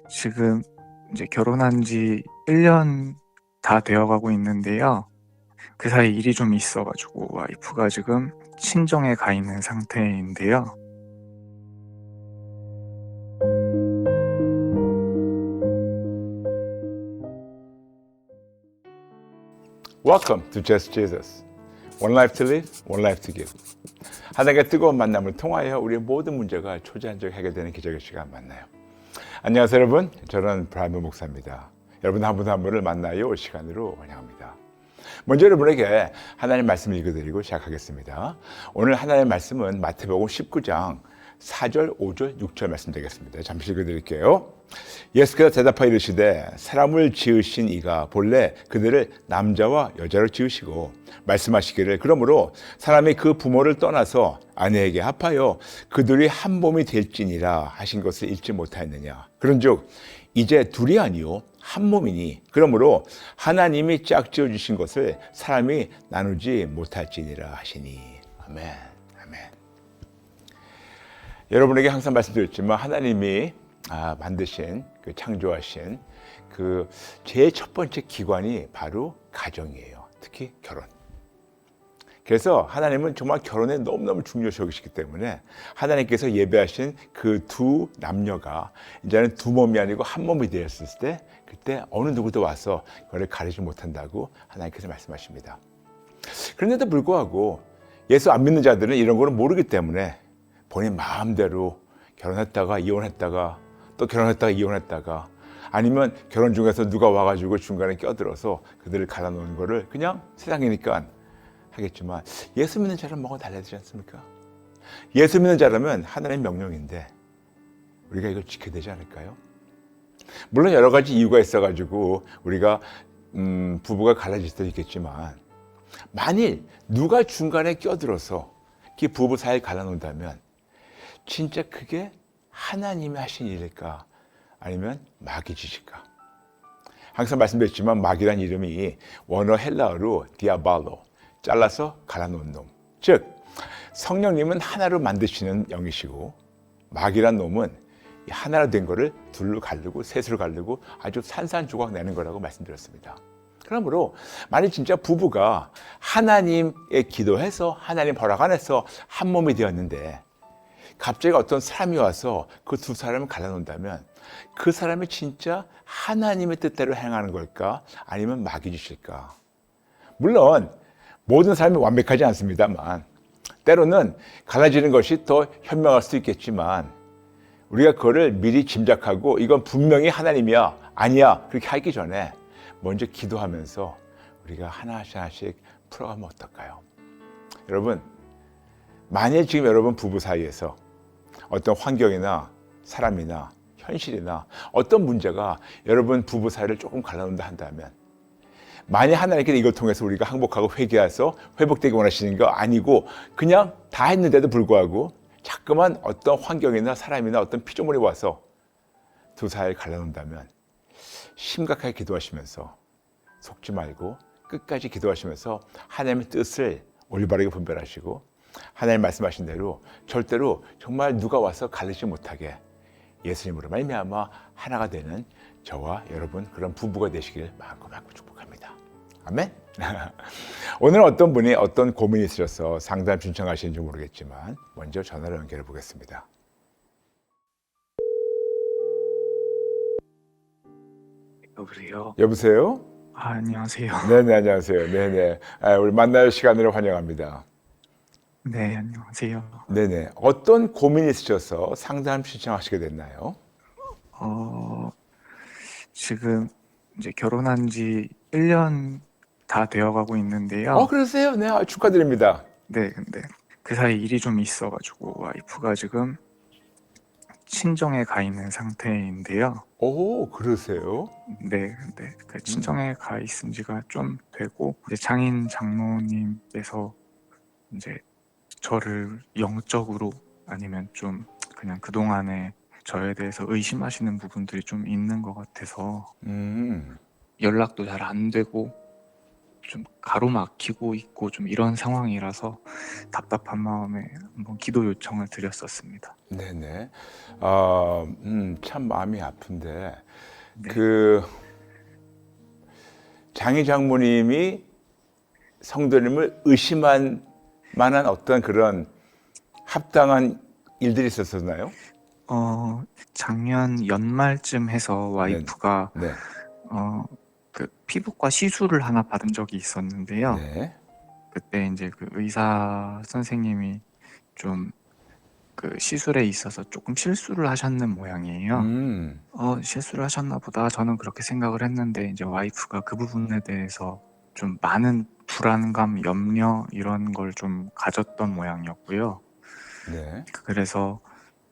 지금 이제 결혼한 지 1년 다 되어가고 있는데요. 그 사이 일이 좀 있어가지고 와이프가 지금 친정에 가 있는 상태인데요. Welcome to Just Jesus. One life to live, one life to give. 하나님과 뜨거운 만남을 통하여 우리의 모든 문제가 초자연적으로 해결되는 기적의 시간 만나요. 안녕하세요 여러분. 저는 브라이먼 목사입니다. 여러분 한 분 한 분을 만나요 시간으로 환영합니다. 먼저 여러분에게 하나님 말씀을 읽어드리고 시작하겠습니다. 오늘 하나님의 말씀은 마태복음 19장 4절, 5절, 6절 말씀 되겠습니다. 잠시 읽어드릴게요. 예수께서 대답하여 이르시되 사람을 지으신 이가 본래 그들을 남자와 여자로 지으시고 말씀하시기를 그러므로 사람이 그 부모를 떠나서 아내에게 합하여 그들이 한 몸이 될지니라 하신 것을 읽지 못하였느냐. 그런즉 이제 둘이 아니요 한 몸이니 그러므로 하나님이 짝지어 주신 것을 사람이 나누지 못할지니라 하시니. 아멘. 아멘. 여러분에게 항상 말씀드렸지만 하나님이 만드신 그 창조하신 그 제일 첫 번째 기관이 바로 가정이에요. 특히 결혼. 그래서 하나님은 정말 결혼에 너무너무 중요시 여기시기 때문에 하나님께서 예배하신 그 두 남녀가 이제는 두 몸이 아니고 한 몸이 되었을 때 그때 어느 누구도 와서 그걸 가리지 못한다고 하나님께서 말씀하십니다. 그런데도 불구하고 예수 안 믿는 자들은 이런 거를 모르기 때문에 본인 마음대로 결혼했다가 이혼했다가 또 결혼했다가 이혼했다가 아니면 결혼 중에서 누가 와가지고 중간에 껴들어서 그들을 갈아놓는 거를 그냥 세상이니까 하겠지만 예수 믿는 자는 뭐가 달라지지 않습니까? 예수 믿는 자라면 하나님의 명령인데 우리가 이걸 지켜야 되지 않을까요? 물론 여러 가지 이유가 있어가지고 우리가 부부가 갈라질 수도 있겠지만 만일 누가 중간에 껴들어서 그 부부 사이를 갈라놓는다면 진짜 그게 하나님이 하신 일일까 아니면 마귀 짓일까? 항상 말씀드렸지만 마귀란 이름이 원어 헬라어로 디아발로 잘라서 갈아놓은 놈. 즉 성령님은 하나로 만드시는 영이시고 마귀란 놈은 하나로 된 거를 둘로 가르고 셋으로 가르고 아주 산산조각 내는 거라고 말씀드렸습니다. 그러므로 만약 진짜 부부가 하나님의 기도해서 하나님 허락 안에서 한 몸이 되었는데 갑자기 어떤 사람이 와서 그 두 사람을 갈라놓는다면 그 사람이 진짜 하나님의 뜻대로 행하는 걸까 아니면 마귀 짓일까? 물론 모든 사람이 완벽하지 않습니다만 때로는 갈라지는 것이 더 현명할 수도 있겠지만 우리가 그거를 미리 짐작하고 이건 분명히 하나님이야 아니야 그렇게 하기 전에 먼저 기도하면서 우리가 하나씩 풀어가면 어떨까요? 여러분 만일 지금 여러분 부부 사이에서 어떤 환경이나 사람이나 현실이나 어떤 문제가 여러분 부부 사이를 조금 갈라놓는다 한다면 만약 하나님께서 이걸 통해서 우리가 항복하고 회개해서 회복되기 원하시는 거 아니고 그냥 다 했는데도 불구하고 자꾸만 어떤 환경이나 사람이나 어떤 피조물이 와서 두 사이를 갈라놓는다면 심각하게 기도하시면서 속지 말고 끝까지 기도하시면서 하나님의 뜻을 올바르게 분별하시고 하나님 말씀하신 대로 절대로 정말 누가 와서 갈리지 못하게 예수님으로 말미암아 하나가 되는 저와 여러분 그런 부부가 되시길 마음껏 축복합니다. 아멘. 오늘 어떤 분이 어떤 고민이 있으셔서 상담 신청하시는지 모르겠지만 먼저 전화를 연결해 보겠습니다. 여보세요? 여보세요? 안녕하세요. 네네 안녕하세요. 네네 우리 만날 시간을 환영합니다. 네, 안녕하세요. 네네 어떤 고민이 있으셔서 상담 신청하시게 됐나요? 지금 이제 결혼한 지 1년 다 되어가고 있는데요. 그러세요? 네 축하드립니다. 네, 근데 그 사이 일이 좀 있어가지고 와이프가 지금 친정에 가 있는 상태인데요. 오 그러세요? 네, 근데 그 친정에 가 있은 지가 좀 되고 이제 장인 장모님께서 이제 저를 영적으로 아니면 좀 그냥 그동안에 저에 대해서 의심하시는 부분들이 좀 있는 것 같아서 음. 연락도 잘 안 되고 좀 가로막히고 있고 좀 이런 상황이라서 답답한 마음에 한번 기도 요청을 드렸었습니다. 네네. 참 마음이 아픈데 네. 그 장희 장모님이 성도님을 의심한 만한 어떤 그런 합당한 일들이 있었었나요? 작년 연말쯤 해서 네, 와이프가 네, 그 피부과 시술을 하나 받은 적이 있었는데요. 네. 그때 이제 그 의사 선생님이 좀 그 시술에 있어서 조금 실수를 하셨는 모양이에요. 음, 실수를 하셨나 보다. 저는 그렇게 생각을 했는데 이제 와이프가 그 부분에 대해서 좀 많은 불안감, 염려 이런 걸 좀 가졌던 모양이었고요. 네. 그래서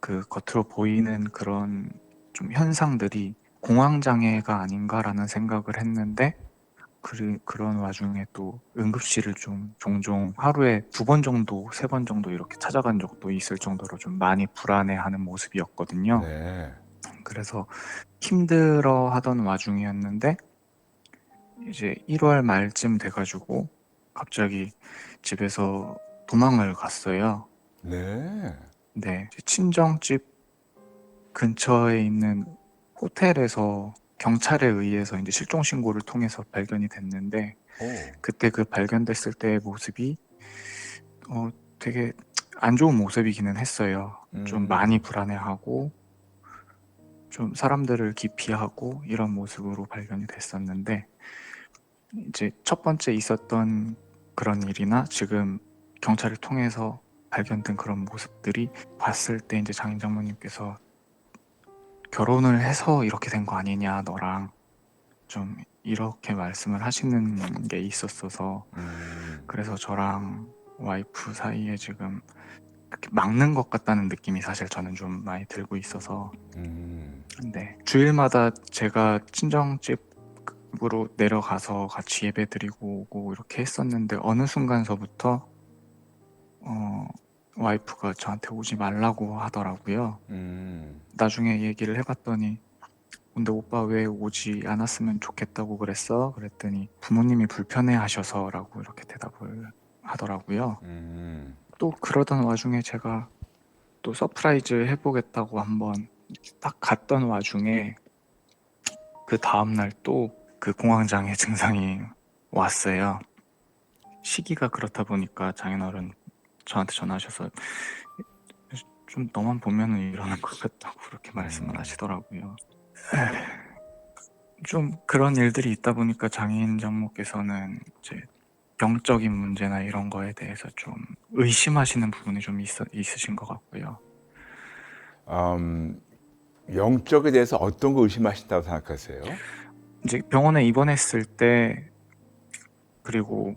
그 겉으로 보이는 그런 좀 현상들이 공황장애가 아닌가라는 생각을 했는데 그런 와중에 또 응급실을 좀 종종 하루에 2번 정도, 3번 정도 이렇게 찾아간 적도 있을 정도로 좀 많이 불안해하는 모습이었거든요. 네. 그래서 힘들어 하던 와중이었는데 이제 1월 말쯤 돼가지고 갑자기 집에서 도망을 갔어요. 네. 네, 친정집 근처에 있는 호텔에서 경찰에 의해서 이제 실종 신고를 통해서 발견이 됐는데 오. 그때 그 발견됐을 때의 모습이 되게 안 좋은 모습이기는 했어요. 좀 많이 음. 불안해하고 좀 사람들을 기피하고 이런 모습으로 발견이 됐었는데 이제 첫 번째 있었던 그런 일이나 지금 경찰을 통해서 발견된 그런 모습들이 봤을 때 이제 장인 장모님께서 결혼을 해서 이렇게 된 거 아니냐 너랑 좀 이렇게 말씀을 하시는 게 있었어서 음. 그래서 저랑 와이프 사이에 지금 그렇게 막는 것 같다는 느낌이 사실 저는 좀 많이 들고 있어서 음. 네 주일마다 제가 친정집으로 내려가서 같이 예배 드리고 오고 이렇게 했었는데 어느 순간서부터 어, 와이프가 저한테 오지 말라고 하더라고요. 음. 나중에 얘기를 해봤더니 근데 오빠 왜 오지 않았으면 좋겠다고 그랬어? 그랬더니 부모님이 불편해 하셔서라고 이렇게 대답을 하더라고요. 음. 또 그러던 와중에 제가 또 서프라이즈 해보겠다고 한번 딱 갔던 와중에 그 다음날 또 그 공황장애 증상이 왔어요. 시기가 그렇다 보니까 장인어른 저한테 전화하셔서 좀 너만 보면은 이러는 것 같다고 그렇게 말씀을 음. 하시더라고요. 좀 그런 일들이 있다 보니까 장인 장모께서는 이제 영적인 문제나 이런 거에 대해서 좀 의심하시는 부분이 좀 있으신 것 같고요. 음, 영적에 대해서 어떤 거 의심하신다고 생각하세요? 이제 병원에 입원했을 때 그리고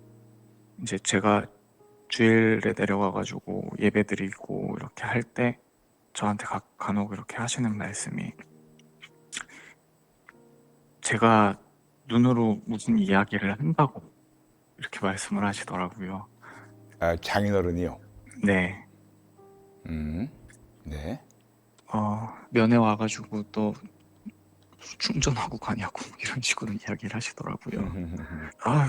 이제 제가 주일에 내려가가지고 예배드리고 이렇게 할 때 저한테 간혹 이렇게 하시는 말씀이 제가 눈으로 무슨 이야기를 한다고 이렇게 말씀을 하시더라고요. 아, 장인어른이요. 네. 음. 네. 면회 와가지고 또 충전하고 가냐고 이런 식으로 이야기를 하시더라고요. 아,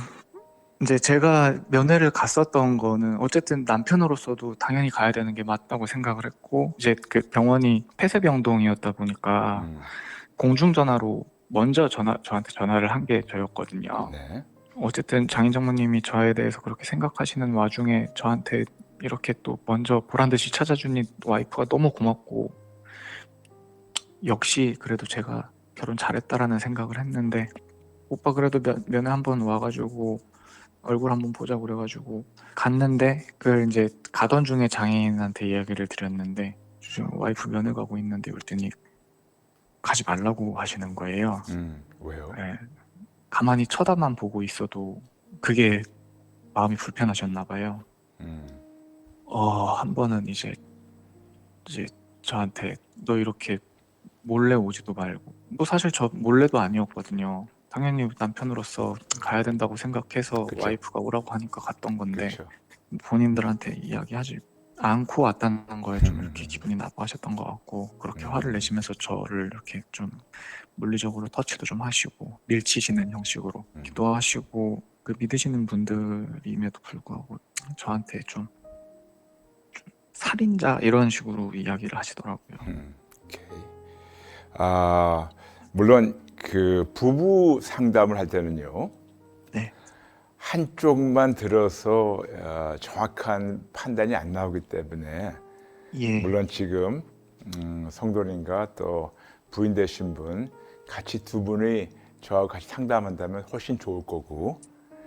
이제 제가 면회를 갔었던 거는 어쨌든 남편으로서도 당연히 가야 되는 게 맞다고 생각을 했고 이제 그 병원이 폐쇄병동이었다 보니까 음. 공중전화로 먼저 저한테 전화를 한 게 저였거든요. 네. 어쨌든 장인 장모님이 저에 대해서 그렇게 생각하시는 와중에 저한테 이렇게 또 먼저 보란 듯이 찾아주니 와이프가 너무 고맙고 역시 그래도 제가 결혼 잘했다라는 생각을 했는데 오빠 그래도 면회 한번 와가지고 얼굴 한번 보자 그래가지고 갔는데 그 이제 가던 중에 장인한테 이야기를 드렸는데 지금 와이프 면회 가고 있는데 그랬더니 가지 말라고 하시는 거예요. 왜요? 예, 가만히 쳐다만 보고 있어도 그게 마음이 불편하셨나 봐요. 음. 한 번은 이제 저한테 너 이렇게 몰래 오지도 말고 뭐 사실 저 몰래도 아니었거든요. 당연히 남편으로서 가야 된다고 생각해서 그쵸. 와이프가 오라고 하니까 갔던 건데 그쵸. 본인들한테 이야기하지 않고 왔다는 거에 좀 이렇게 기분이 나빠하셨던 것 같고 그렇게 화를 음. 내시면서 저를 이렇게 좀 물리적으로 터치도 좀 하시고 밀치시는 형식으로 음. 기도하시고 그 믿으시는 분들임에도 불구하고 저한테 좀 살인자 이런 식으로 이야기를 하시더라고요. 오케이. 물론 그 부부 상담을 할 때는요. 네, 한쪽만 들어서 정확한 판단이 안 나오기 때문에 예, 물론 지금 성도님과 또 부인 되신 분 같이 두 분이 저하고 같이 상담한다면 훨씬 좋을 거고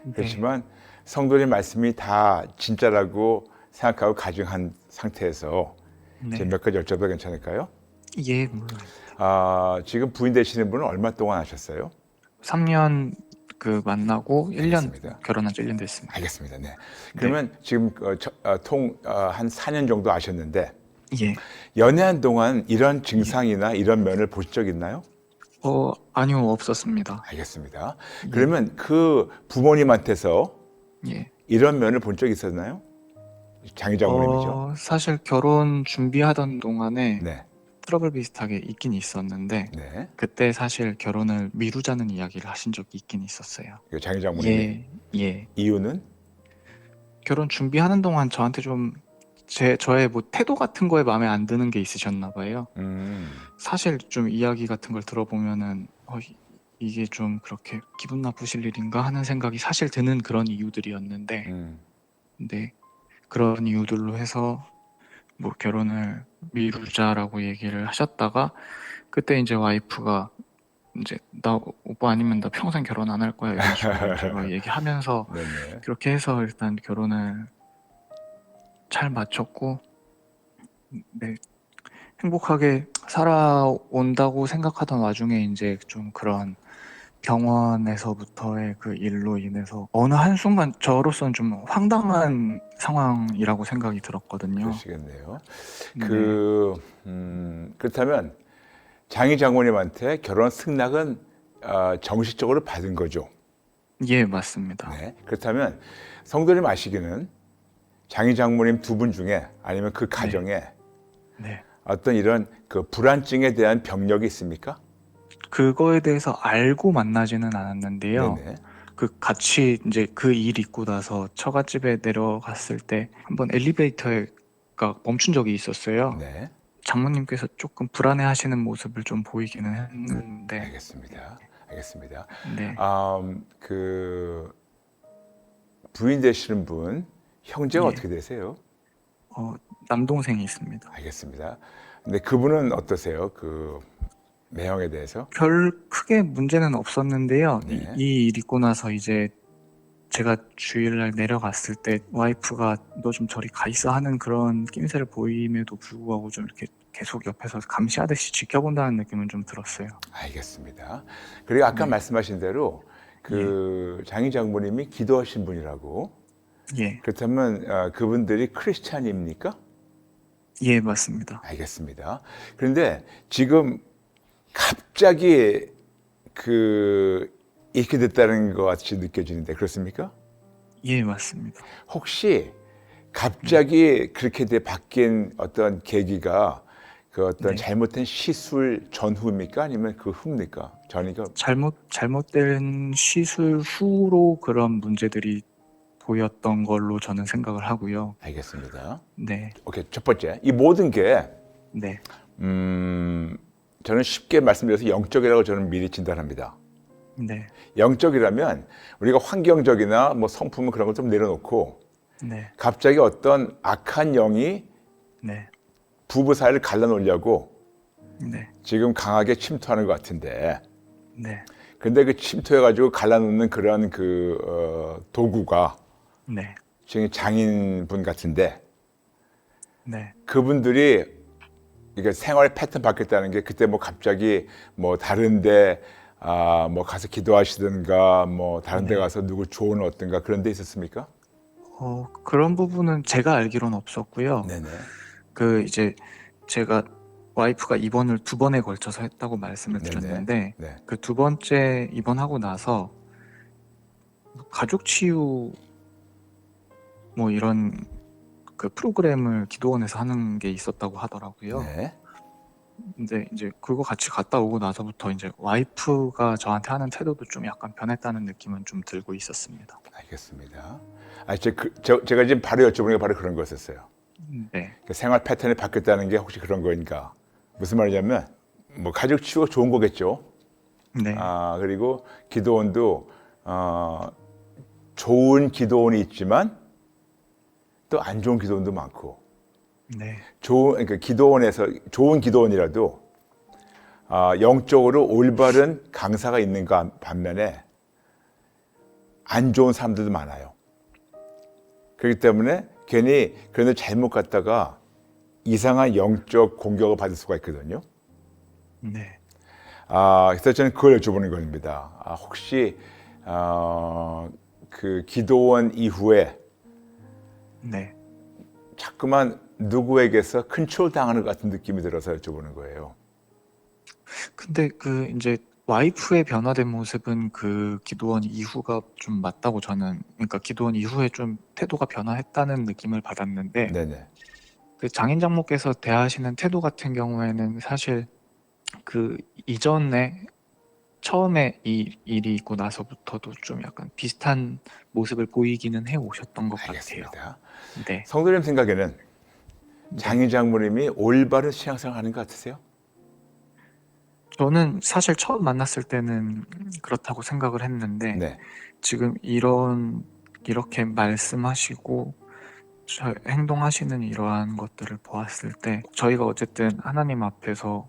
네, 그렇지만 성도님 말씀이 다 진짜라고 생각하고 가정한 상태에서 네, 제가 몇 가지 여쭤봐도 괜찮을까요? 예, 물론. 지금 부인 되시는 분은 얼마 동안 하셨어요? 3년 그 만나고 1년 알겠습니다. 결혼한 지 1년 됐습니다. 알겠습니다. 네. 그러면 지금 한 4년 정도 아셨는데 예. 연애한 동안 이런 증상이나 이런 면을 보신 적 있나요? 아니요, 없었습니다. 알겠습니다. 그러면 그 부모님한테서 예. 이런 면을 본 적 있었나요? 장희 장모님이죠. 사실 결혼 준비하던 동안에 네, 트러블 비슷하게 있긴 있었는데, 네. 그때 사실 결혼을 미루자는 이야기를 하신 적이 있긴 있었어요. 그 장희 장모님이 예, 예. 이유는 결혼 준비하는 동안 저한테 좀 저의 뭐 태도 같은 거에 마음에 안 드는 게 있으셨나 봐요. 사실 좀 이야기 같은 걸 들어보면은 이게 좀 그렇게 기분 나쁘실 일인가 하는 생각이 사실 드는 그런 이유들이었는데, 근데 그런 이유들로 해서 뭐 결혼을 미루자라고 얘기를 하셨다가 그때 이제 와이프가 이제 나 오빠 아니면 나 평생 결혼 안 할 거야 이런 식으로 제가 얘기하면서 네네. 그렇게 해서 일단 결혼을 잘 마쳤고, 네, 행복하게 살아온다고 생각하던 와중에 이제 좀 그런 병원에서부터의 그 일로 인해서 어느 한순간 저로서는 좀 황당한 상황이라고 생각이 들었거든요. 그러시겠네요. 네. 그렇다면 장희 장모님한테 결혼 승낙은 정식적으로 받은 거죠. 예, 맞습니다. 네. 그렇다면 성도님 아시기는 장희 장모님 두 분 중에 아니면 그 가정에 네. 어떤 이런 그 불안증에 대한 병력이 있습니까? 그거에 대해서 알고 만나지는 않았는데요. 네네. 그 같이 이제 그 일 있고 나서 처갓집에 내려갔을 때 한번 엘리베이터가 멈춘 적이 있었어요. 네. 장모님께서 조금 불안해하시는 모습을 좀 보이기는 했는데, 알겠습니다. 알겠습니다. 네, 그 부인 되시는 분 형제가 예, 어떻게 되세요? 남동생이 있습니다. 알겠습니다. 근데 그분은 어떠세요? 그 매형에 대해서? 별 크게 문제는 없었는데요. 네. 이 일 있고 나서 이제 제가 주일날 내려갔을 때 와이프가 너 좀 저리 가 있어 하는 그런 낌새를 보임에도 불구하고 좀 이렇게 계속 옆에서 감시하듯이 지켜본다는 느낌은 좀 들었어요. 알겠습니다. 그리고 아까 네, 말씀하신 대로 예, 그 장희 장모님이 기도하신 분이라고. 예, 그렇다면 그분들이 크리스찬입니까? 예, 맞습니다. 알겠습니다. 그런데 지금 갑자기 그 이렇게 됐다는 것 같이 느껴지는데 그렇습니까? 예, 맞습니다. 혹시 갑자기 그렇게 바뀐 어떤 계기가 그 어떤 네, 잘못된 시술 전후입니까? 아니면 그 후입니까? 전이가 잘못된 시술 후로 그런 문제들이 보였던 걸로 저는 생각을 하고요. 알겠습니다. 네, 오케이, 첫 번째 이 모든 게 네, 저는 쉽게 말씀드려서 영적이라고 저는 미리 진단합니다. 네, 영적이라면 우리가 환경적이나 뭐 성품은 그런 걸 좀 내려놓고 네, 갑자기 어떤 악한 영이 네, 부부 사이를 갈라놓으려고 네, 지금 강하게 침투하는 것 같은데 네, 근데 그 침투해가지고 갈라놓는 그런 도구가 네, 지금 장인분 같은데 네, 그분들이 이게 생활 패턴 바뀌었다는 게 그때 뭐 갑자기 뭐 다른데 뭐 가서 기도하시든가 뭐 다른 데 네. 가서 누구 조언을 얻든가 그런 데 있었습니까? 그런 부분은 제가 알기로는 없었고요. 네네. 그 이제 제가 와이프가 입원을 2번에 걸쳐서 했다고 말씀을 네네. 드렸는데 네. 그 2번째 입원하고 나서 가족 치유 뭐 이런 그 프로그램을 기도원에서 하는 게 있었다고 하더라고요. 네. 근데 이제 그거 같이 갔다 오고 나서부터 이제 와이프가 저한테 하는 태도도 좀 약간 변했다는 느낌은 좀 들고 있었습니다. 알겠습니다. 제가 지금 바로 여쭤보는 게 바로 그런 거였어요. 네, 그 생활 패턴이 바뀌었다는 게 혹시 그런 거니까. 무슨 말이냐면 뭐 가족 치유가 좋은 거겠죠. 네, 그리고 기도원도 좋은 기도원이 있지만 또 안 좋은 기도원도 많고, 네, 그러니까 기도원에서 좋은 기도원이라도 영적으로 올바른 강사가 있는가 반면에 안 좋은 사람들도 많아요. 그렇기 때문에 괜히 그런데 잘못 갔다가 이상한 영적 공격을 받을 수가 있거든요. 네, 그래서 저는 그걸 여쭤보는 겁니다. 혹시 그 기도원 이후에 네. 자꾸만 누구에게서 컨트롤 당하는 것 같은 느낌이 들어서 여쭤보는 거예요. 근데 그 이제 와이프의 변화된 모습은 그 기도원 이후가 좀 맞다고 저는, 그러니까 기도원 이후에 좀 태도가 변화했다는 느낌을 받았는데, 네네. 그 장인 장모께서 대하시는 태도 같은 경우에는 사실 그 이전에 처음에 이 일이 있고 나서부터도 좀 약간 비슷한 모습을 보이기는 해 오셨던 것 같아요. 알겠습니다. 네, 성도님 생각에는 네. 장인 장모님이 올바른 신앙생활 하는 것 같으세요? 저는 사실 처음 만났을 때는 그렇다고 생각을 했는데, 네. 지금 이렇게 말씀하시고 행동하시는 이러한 것들을 보았을 때, 저희가 어쨌든 하나님 앞에서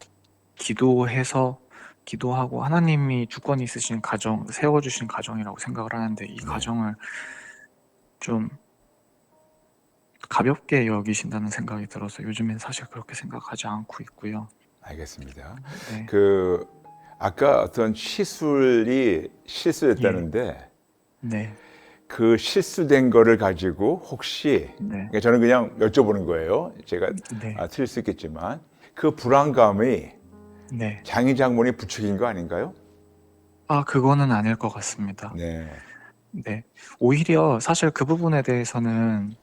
기도해서 기도하고 하나님이 주권 있으신 가정, 세워주신 가정이라고 생각을 하는데, 이 네. 가정을 좀 가볍게 여기신다는 생각이 들어서 요즘엔 사실 그렇게 생각하지 않고 있고요. 알겠습니다. 네, 그 아까 어떤 시술이 예, 실수됐다는데 네, 그 실수된 거를 가지고 혹시, 네, 그러니까 저는 그냥 여쭤보는 거예요. 제가 네, 틀릴 수 있겠지만 그 불안감이 네. 장인 장모님 부추긴 거 아닌가요? 그거는 아닐 것 같습니다. 네. 네. 오히려 사실 그 부분에 대해서는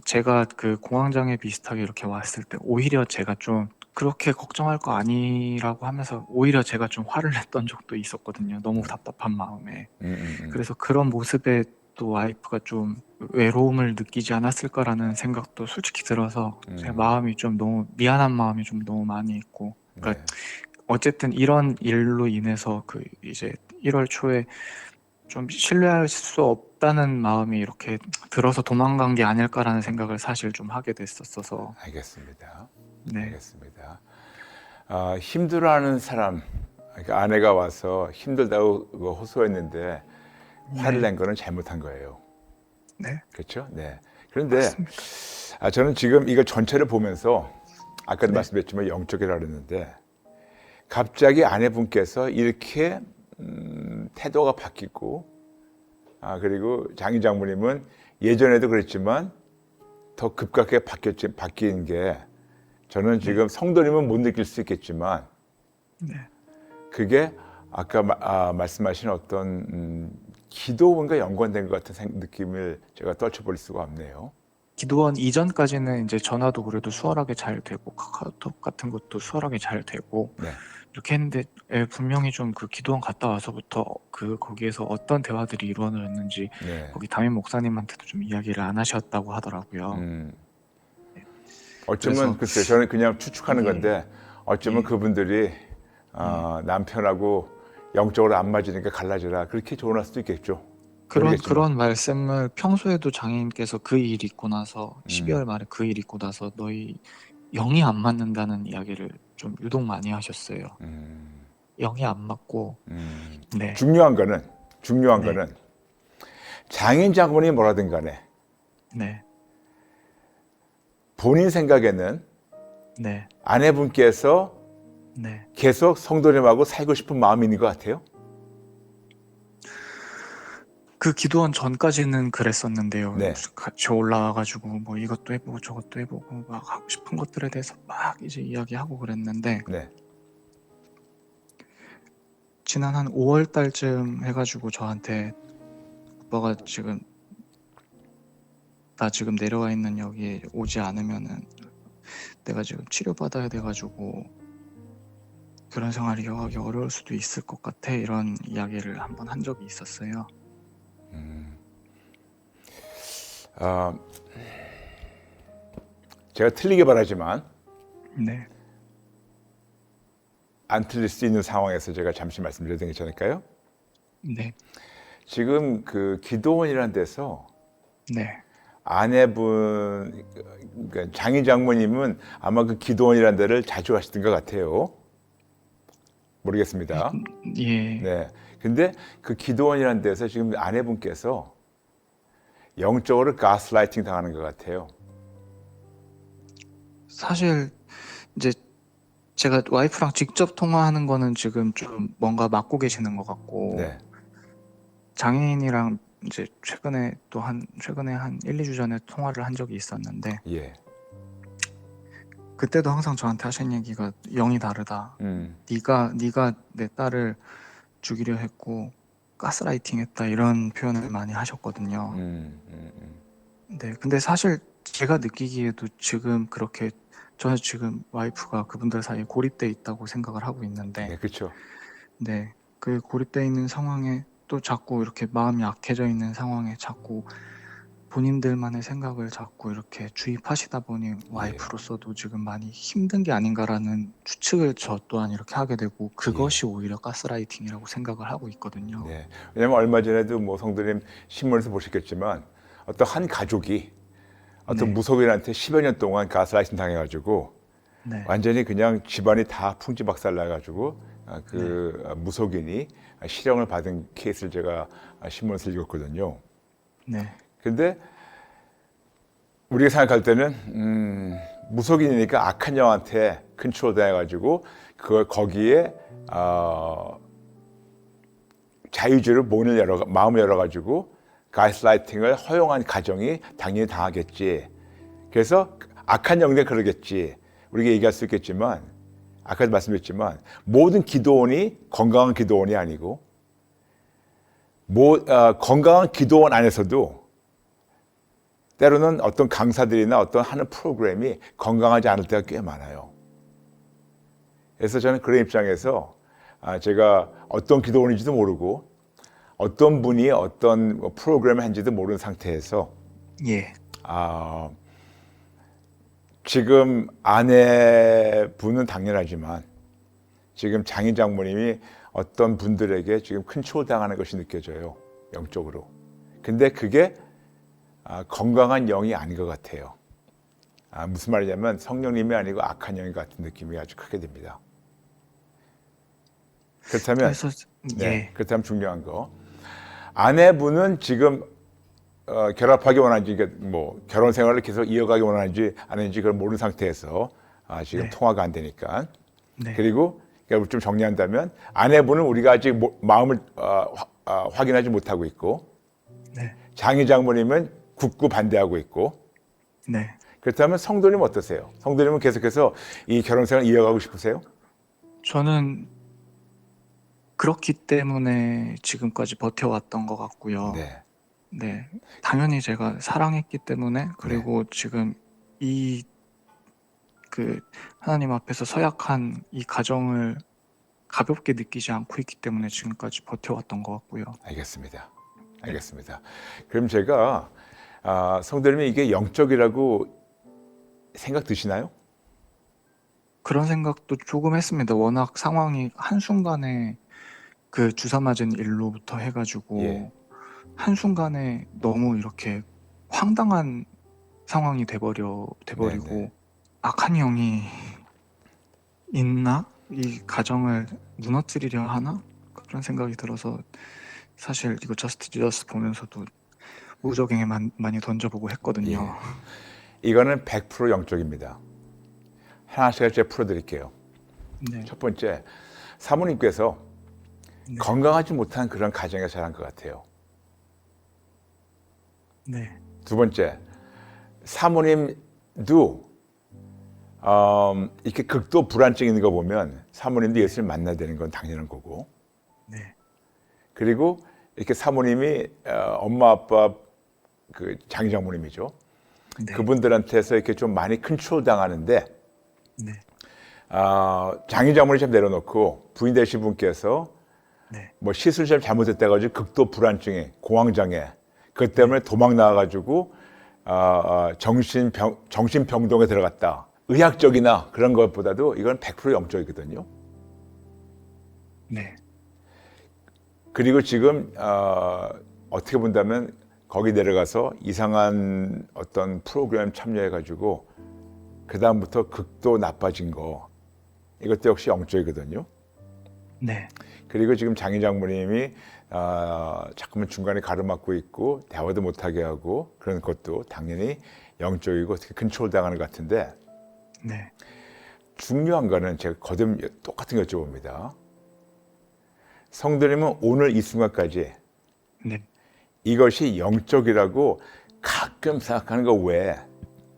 제가 그 공황장애 비슷하게 이렇게 왔을 때 오히려 제가 좀 그렇게 걱정할 거 아니라고 하면서 오히려 제가 좀 화를 냈던 적도 있었거든요. 너무 답답한 마음에. 음. 그래서 그런 모습에 또 와이프가 좀 외로움을 느끼지 않았을까라는 생각도 솔직히 들어서 제 마음이 좀 너무 미안한 마음이 좀 너무 많이 있고. 그러니까 네. 어쨌든 이런 일로 인해서 그 이제 1월 초에 좀 신뢰할 수 없다는 마음이 이렇게 들어서 도망간 게 아닐까라는 생각을 사실 좀 하게 됐었어서. 알겠습니다. 네, 알겠습니다. 힘들어하는 사람, 그러니까 아내가 와서 힘들다고 그거 호소했는데 화를 네, 낸 거는 잘못한 거예요. 네, 그렇죠? 네. 그런데 맞습니다. 저는 지금 이거 전체를 보면서 아까도 네, 말씀드렸지만 영적이라 그랬는데 갑자기 아내분께서 이렇게 태도가 바뀌고 그리고 장인 장모님은 예전에도 그랬지만 더 급격하게 바뀐 게 저는 네, 지금 성도님은 못 느낄 수 있겠지만 네. 그게 아까 말씀하신 어떤 기도원과 연관된 것 같은 느낌을 제가 떨쳐버릴 수가 없네요. 기도원 이전까지는 이제 전화도 그래도 수월하게 잘 되고 카카오톡 같은 것도 수월하게 잘 되고 네. 이렇게 했는데 분명히 좀 그 기도원 갔다 와서부터 그 거기에서 어떤 대화들이 이루어졌는지 네. 거기 담임 목사님한테도 좀 이야기를 안 하셨다고 하더라고요. 음. 네. 어쩌면 그래서 글쎄요. 저는 그냥 추측하는 예, 건데 어쩌면 예, 그분들이 예. 남편하고 영적으로 안 맞으니까 갈라져라 그렇게 조언할 수도 있겠죠. 모르겠지만. 그런 말씀을 평소에도 장인께서 그 일 있고 나서 음. 12월 말에 그 일 있고 나서 너희 영이 안 맞는다는 이야기를 좀 유독 많이 하셨어요. 음. 영이 안 맞고 네, 중요한 네, 거는 장인 장모님이 뭐라든 간에 네, 본인 생각에는 네, 아내분께서 네. 계속 성도님하고 살고 싶은 마음이 있는 것 같아요. 그 기도원 전까지는 그랬었는데요. 네. 같이 올라와가지고 뭐 이것도 해보고 저것도 해보고 막 하고 싶은 것들에 대해서 막 이제 이야기하고 그랬는데 네. 지난 한 5월 달쯤 해가지고 저한테 오빠가 지금 나 지금 내려와 있는 여기에 오지 않으면은 내가 지금 치료받아야 돼가지고 결혼 생활이 이어가기 어려울 수도 있을 것 같아. 이런 이야기를 한번 한 적이 있었어요. 아, 제가 틀리게 바라지만 네, 안 틀릴 수 있는 상황에서 제가 잠시 말씀드려도 괜찮을까요? 네, 지금 그 기도원이라는 데서 네. 아내분, 그러니까 장인 장모님은 아마 그 기도원이라는 데를 자주 가시던 것 같아요. 모르겠습니다. 예, 네. 근데 그 기도원이라는 데서 지금 아내분께서 영적으로 가스라이팅 당하는 것 같아요. 사실 이제 제가 와이프랑 직접 통화하는 거는 지금 좀 뭔가 맡고 계시는 것 같고, 네. 장애인이랑 이제 최근에 한 1, 2주 전에 통화를 한 적이 있었는데, 예. 그때도 항상 저한테 하신 얘기가 영이 다르다. 네가 내 딸을 죽이려 했고 가스라이팅 했다, 이런 표현을 많이 하셨거든요. 네, 근데 사실 제가 느끼기에도 지금 그렇게 저는 지금 와이프가 그분들 사이에 고립돼 있다고 생각을 하고 있는데, 네, 그렇죠. 네, 그 고립돼 있는 상황에 또 자꾸 이렇게 마음이 약해져 있는 상황에 자꾸 본인들만의 생각을 자꾸 이렇게 주입하시다 보니 예. 와이프로서도 지금 많이 힘든 게 아닌가라는 추측을 저 또한 이렇게 하게 되고, 예. 그것이 오히려 가스라이팅이라고 생각을 하고 있거든요. 네. 왜냐면 얼마 전에도 뭐 성도님 신문에서 보셨겠지만 어떤 한 가족이 어떤 네, 무속인한테 10여 년 동안 가스라이팅 당해가지고 네, 완전히 그냥 집안이 다 풍지박살 나가지고 네, 무속인이 실형을 받은 케이스를 제가 신문에서 읽었거든요. 네, 근데 우리가 생각할 때는 무속인이니까 악한 영한테 컨트롤 당해가지고 그걸 거기에 자유주의로 마음을 열어가지고 가스라이팅을 허용한 가정이 당연히 당하겠지. 그래서 악한 영들 그러겠지. 우리가 얘기할 수 있겠지만 아까도 말씀드렸지만 모든 기도원이 건강한 기도원이 아니고 건강한 기도원 안에서도 때로는 어떤 강사들이나 어떤 하는 프로그램이 건강하지 않을 때가 꽤 많아요. 그래서 저는 그런 입장에서 제가 어떤 기도원인지도 모르고 어떤 분이 어떤 프로그램을 한지도 모르는 상태에서 예, 지금 아내분은 당연하지만 지금 장인 장모님이 어떤 분들에게 지금 컨트롤 당하는 것이 느껴져요. 영적으로. 근데 그게 건강한 영이 아닌 것 같아요. 무슨 말이냐면 성령님이 아니고 악한 영이 같은 느낌이 아주 크게 듭니다. 그렇다면 그래서 네, 예, 그렇다면 중요한 거 아내분은 지금 결합하기 원하는지 뭐 결혼 생활을 계속 이어가기 원하는지 아닌지 그걸 모르는 상태에서 지금 네, 통화가 안 되니까 네, 그리고 좀 정리한다면 아내분은 우리가 아직 마음을 확인하지 못하고 있고 네, 장인 장모님은 굳고 반대하고 있고 네. 그렇다면 성도님 어떠세요? 성도님은 계속해서 이 결혼 생활 이어가고 싶으세요? 저는 그렇기 때문에 지금까지 버텨왔던 것 같고요. 네, 네, 당연히 제가 사랑했기 때문에, 네, 그리고 지금 이 그 하나님 앞에서 서약한 이 가정을 가볍게 느끼지 않고 있기 때문에 지금까지 버텨왔던 것 같고요. 알겠습니다. 네, 알겠습니다. 그럼 제가 성도님이 이게 영적이라고 생각 드시나요? 그런 생각도 조금 했습니다. 워낙 상황이 한순간에 그 주사 맞은 일로부터 예, 해가지고 한순간에 너무 이렇게 황당한 상황이 네, 네. 돼버리고, 악한 영이 있나? 이 가정을 무너뜨리려 하나? 그런 생각이 들어서 사실 이거 저스트 지저스 보면서도 무적행에 많이 던져보고 했거든요. 예. 이거는 100% 영적입니다. 하나씩 제가 풀어드릴게요. 네, 첫 번째, 사모님께서 네, 건강하지 못한 그런 가정에서 자란 것 같아요. 네, 두 번째, 사모님도 이렇게 극도 불안증 있는 거 보면 사모님도 예수님 만나야 되는 건 당연한 거고 네, 그리고 이렇게 사모님이 엄마 아빠 그 장인 장모님이죠. 네, 그분들한테서 이렇게 좀 많이 컨트롤 당하는데 네, 장인 장모님 좀 내려놓고 부인 되신 분께서 네. 뭐 시술 좀 잘못했다 가지고 극도 불안증에 공황장애 그것 때문에 도망 나와가지고 정신병동에 들어갔다. 의학적이나 그런 것보다도 이건 100% 영적이거든요. 네. 그리고 지금 어떻게 본다면 거기 내려가서 이상한 어떤 프로그램 참여해가지고 그 다음부터 극도 나빠진 거 이것도 역시 영적이거든요. 네. 그리고 지금 장인 장모님이 자꾸만 중간에 가로막고 있고 대화도 못하게 하고 그런 것도 당연히 영적이고 어떻게 컨트롤 당하는 것 같은데 네. 중요한 거는 제가 거듭 똑같은 거 여쭤봅니다. 성도님은 오늘 이 순간까지 네. 이것이 영적이라고 가끔 생각하는 거 외에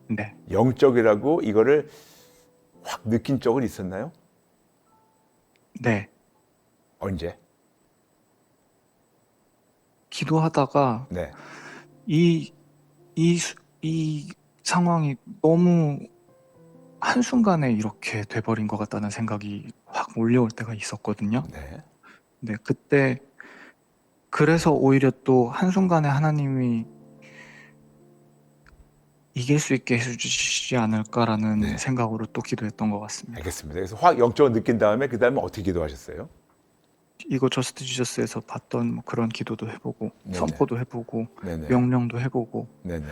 네. 영적이라고 이거를 확 느낀 적은 있었나요? 네. 언제? 기도하다가 네. 이 상황이 너무 한순간에 이렇게 돼버린 것 같다는 생각이 확 몰려올 때가 있었거든요. 네. 네, 그때 그래서 오히려 또 한순간에 하나님이 이길 수 있게 해주시지 않을까라는 네. 생각으로 또 기도했던 것 같습니다. 알겠습니다. 그래서 확 영적으로 느낀 다음에 그 다음에 어떻게 기도하셨어요? 이거 저스트 지저스에서 봤던 뭐 그런 기도도 해보고 네네. 선포도 해보고 네네. 명령도 해보고 네네.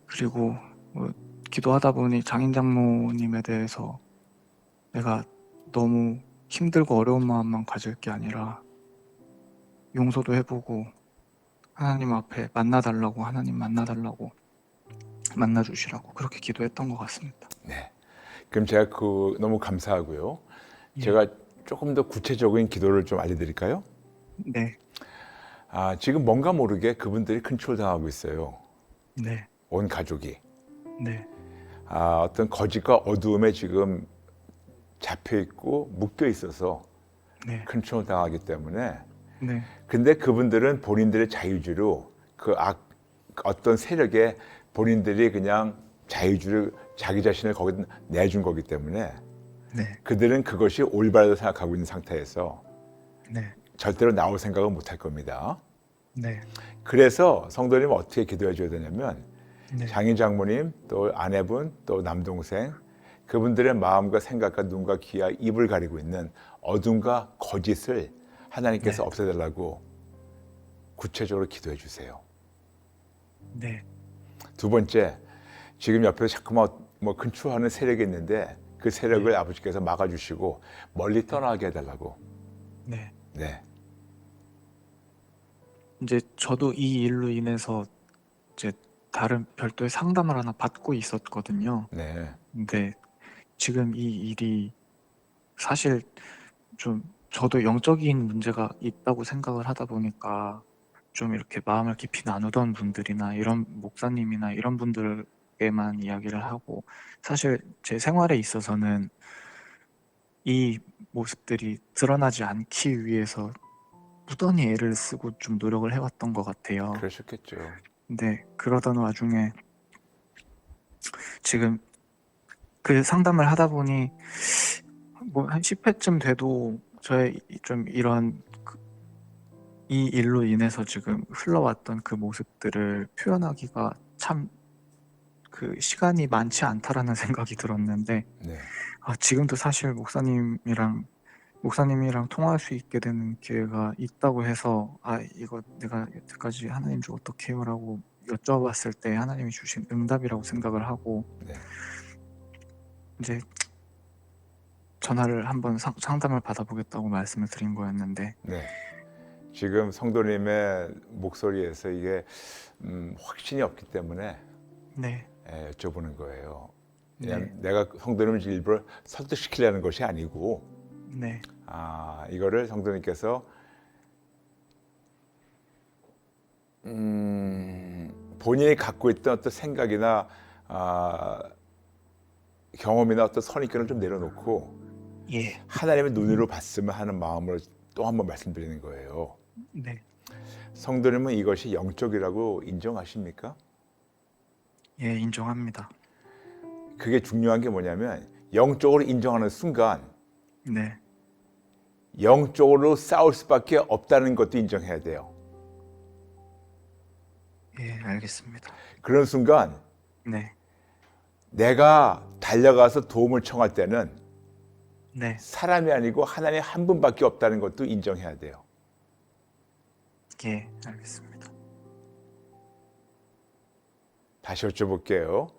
그리고 뭐 기도하다 보니 장인 장모님에 대해서 내가 너무 힘들고 어려운 마음만 가질 게 아니라 용서도 해보고 하나님 앞에 만나달라고 하나님 만나달라고 만나주시라고 그렇게 기도했던 것 같습니다. 네. 그럼 제가 너무 감사하고요. 예. 제가 조금 더 구체적인 기도를 좀 알려드릴까요? 네. 지금 뭔가 모르게 그분들이 컨트롤 당하고 있어요. 네. 온 가족이. 네. 어떤 거짓과 어두움에 지금 잡혀 있고 묶여 있어서 네. 컨트롤 당하기 때문에 네. 근데 그분들은 본인들의 자유주로 어떤 세력에 본인들이 그냥 자유주를 자기 자신을 거기다 내준 거기 때문에 네. 그들은 그것이 올바르다고 생각하고 있는 상태에서 네. 절대로 나올 생각은 못 할 겁니다. 네. 그래서 성도님은 어떻게 기도해 줘야 되냐면 네. 장인 장모님 또 아내분 또 남동생 그분들의 마음과 생각과 눈과 귀와 입을 가리고 있는 어둠과 거짓을 하나님께서 네. 없애달라고 구체적으로 기도해 주세요. 네. 두 번째, 지금 옆에서 자꾸만 뭐 근처하는 세력이 있는데 그 세력을 아버지께서 막아주시고 멀리 떠나게 해달라고. 네. 네, 이제 저도 이 일로 인해서 이제 다른 별도의 상담을 하나 받고 있었거든요. 네, 근데 지금 이 일이 사실 좀 저도 영적인 문제가 있다고 생각을 하다 보니까 좀 이렇게 마음을 깊이 나누던 분들이나 이런 목사님이나 이런 분들에게만 이야기를 하고 사실 제 생활에 있어서는 이 모습들이 드러나지 않기 위해서 무던히 애를 쓰고 좀 노력을 해왔던 것 같아요. 그러셨겠죠. 근데 그러던 와중에 지금 그 상담을 하다 보니 뭐 한 10회쯤 돼도 저의 좀 이런 이 일로 인해서 지금 흘러왔던 그 모습들을 표현하기가 참 그 시간이 많지 않다라는 생각이 들었는데 네, 지금도 사실 목사님이랑 통화할 수 있게 되는 기회가 있다고 해서 이거 내가 여태까지 하나님 좀 어떻게 해요? 라고 여쭤봤을 때 하나님이 주신 응답이라고 생각을 하고 네, 이제 전화를 한번 상담을 받아보겠다고 말씀을 드린 거였는데 네. 지금 성도님의 목소리에서 이게 확신이 없기 때문에 네. 여쭤보는 거예요. 네. 내가 성도님을 일부러 설득시키려는 것이 아니고 네. 이거를 성도님께서 본인이 갖고 있던 어떤 생각이나 경험이나 어떤 선입견을 좀 내려놓고 예. 하나님의 눈으로 봤으면 하는 마음으로 또 한 번 말씀드리는 거예요. 네. 성도님은 이것이 영적이라고 인정하십니까? 예, 인정합니다. 그게 중요한 게 뭐냐면 영적으로 인정하는 순간 네. 영적으로 싸울 수밖에 없다는 것도 인정해야 돼요. 예, 알겠습니다. 그런 순간 네. 내가 달려가서 도움을 청할 때는 네. 사람이 아니고 하나님 한 분밖에 없다는 것도 인정해야 돼요. 예, 알겠습니다. 다시 여쭤볼게요.